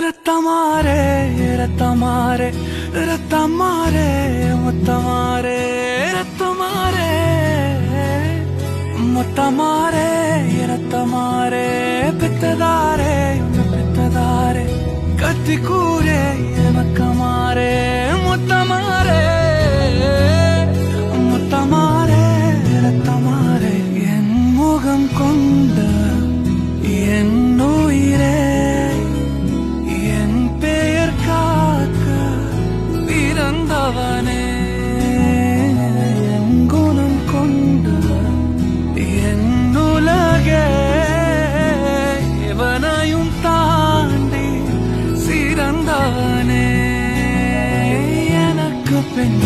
ரத்தமாரே ரத்தமாரே ரத்தமாரே முத்தமாரே ரத்தமாரே முத்தமாரே ரத்தமாரே பெத்ததாரே பெத்ததாரே கத்தி கூரே எனக்கமாரே முத்தமாரே முத்தமாரே ரத்தமாரே என் முகம் கொண்ட என் உயிரே என் பெயர் காக்க பிறந்தவனே என் குணம் கொண்ட என் உலகே இவனையும் தாண்டி சிறந்தவனே எனக்கு பெண்